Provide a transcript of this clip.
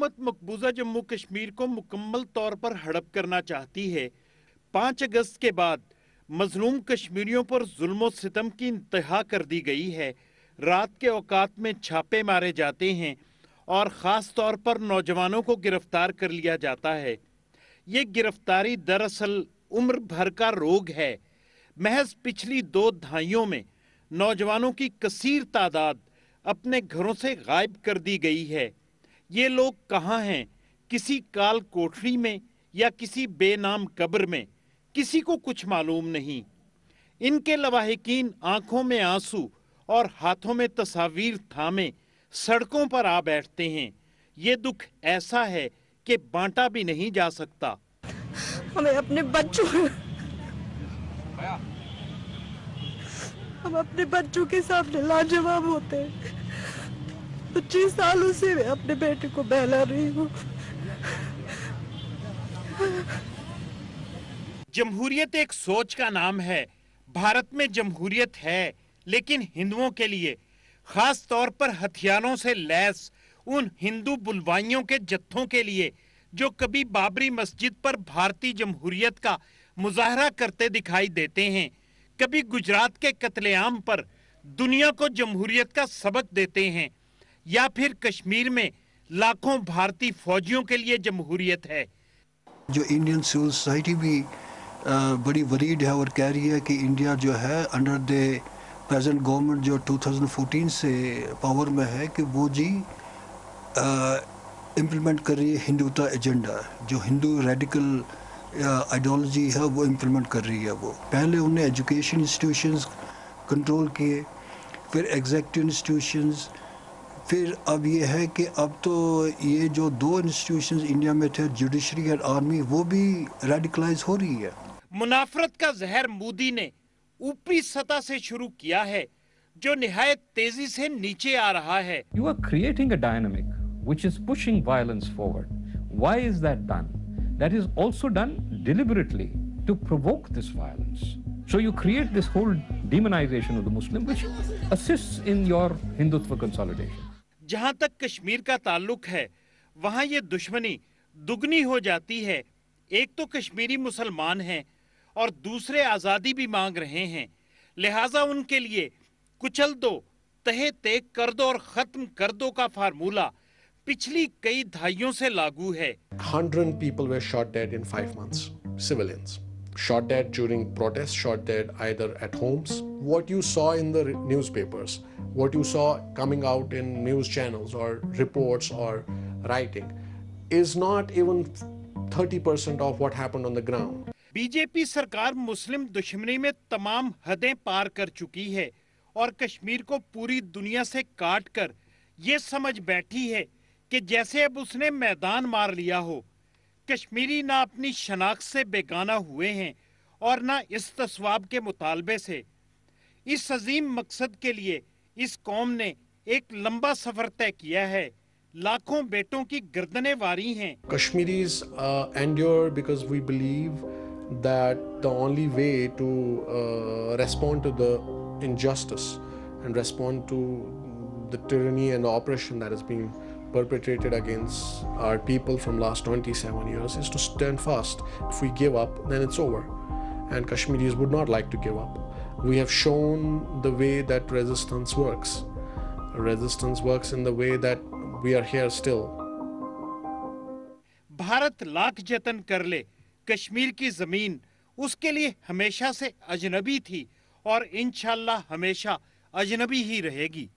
हुकूमत मकबूजा जम्मू कश्मीर को मुकम्मल तौर पर हड़प करना चाहती है। 5 अगस्त के बाद मजलूम कश्मीरियों पर जुल्म सितम की इंतहा कर दी गई है। रात के औकात में छापे मारे जाते हैं और ख़ास तौर पर नौजवानों को गिरफ्तार कर लिया जाता है। ये गिरफ्तारी दरअसल उम्र भर का रोग है। महज पिछली 2 दहाइयों में नौजवानों की कसीर तादाद अपने घरों से गायब कर दी गई है। ये लोग कहाँ हैं? किसी काल कोठरी में या किसी बेनाम कब्र में? किसी को कुछ मालूम नहीं। इनके लवाहिकीन आंखों में आंसू और हाथों में तस्वीर थामे सड़कों पर आ बैठते हैं। ये दुख ऐसा है कि बांटा भी नहीं जा सकता। हमें अपने बच्चों हम अपने बच्चों के सामने लाजवाब होते हैं। 25 सालों से मैं अपने बेटे को बहला रही हूँ। जमहूरियत एक सोच का नाम है। भारत में जमहूरियत है, लेकिन हिंदुओं के लिए, खास तौर पर हथियारों से लैस उन हिंदू बुलवाइयों के जत्थों के लिए जो कभी बाबरी मस्जिद पर भारतीय जमहूरियत का मुजाहरा करते दिखाई देते हैं, कभी गुजरात के कत्लेआम पर दुनिया को जमहूरियत का सबक देते हैं, या फिर कश्मीर में लाखों भारतीय फौजियों के लिए जमहूरियत है। जो इंडियन सिविल सोसाइटी भी बड़ी वरीड है और कह रही है कि इंडिया जो है अंडर द प्रेजेंट गवर्नमेंट जो 2014 से पावर में है कि वो जी इम्प्लीमेंट कर रही है हिंदुत्व एजेंडा। जो हिंदू रेडिकल आइडियोलॉजी है वो इम्प्लीमेंट कर रही है। वो पहले उन्हें एजुकेशन इंस्टीट्यूशंस कंट्रोल किए, फिर एग्जीक्यूटिव इंस्टीट्यूशंस, फिर अब ये है कि अब तो ये जो 2 इंस्टीट्यूशंस इंडिया में थे, जुडिशरी और आर्मी, वो भी रेडिकलाइज हो रही है। मुनाफरत का जहर मोदी ने ऊपरी सतह से शुरू किया है, जो निहायत तेजी से नीचे आ रहा है। You are creating a dynamic which is pushing violence forward. Why is that done? That is also done deliberately to provoke this violence. So you create this whole demonization of the Muslim, which assists in your Hindutva consolidation. जहां तक कश्मीर का ताल्लुक है, वहां ये दुश्मनी दुगनी हो जाती है। एक तो कश्मीरी मुसलमान हैं और दूसरे आज़ादी भी मांग रहे हैं, लिहाजा उनके लिए कुचल दो, तहे तेग कर दो और खत्म कर दो का फार्मूला पिछली कई दहाइयों से लागू है। 100 people were shot dead in 5 months, civilians. Shot dead during protests, shot dead either at homes. What you saw in the newspapers, what you saw coming out in news channels or reports or writing is not even 30% of what happened on the ground. BJP सरकार मुस्लिम दुश्मनी में तमाम हदें पार कर चुकी है और कश्मीर को पूरी दुनिया से काट कर ये समझ बैठी है कि जैसे अब उसने मैदान मार लिया हो। कश्मीरी ना अपनी शनाख्त से बेगाना हुए हैं और ना इस तस्वाब के मुतालबे से। इस अजीम मकसद के लिए इस कौम ने एक लंबा सफर तय किया है। लाखों बेटों की गर्दनें वारी हैं। Kashmiris endure because we believe that the only way to respond to the injustice and respond to the tyranny and the oppression that is being perpetrated against our people from last 27 years is to stand fast. If we give up, then it's over. And Kashmiris would not like to give up. We have shown the way that resistance works. Resistance works in the way that we are here still. Bharat lakh जतन कर ले, कश्मीर की जमीन उसके लिए हमेशा से अजनबी थी और इंशाअल्लाह हमेशा अजनबी ही रहेगी।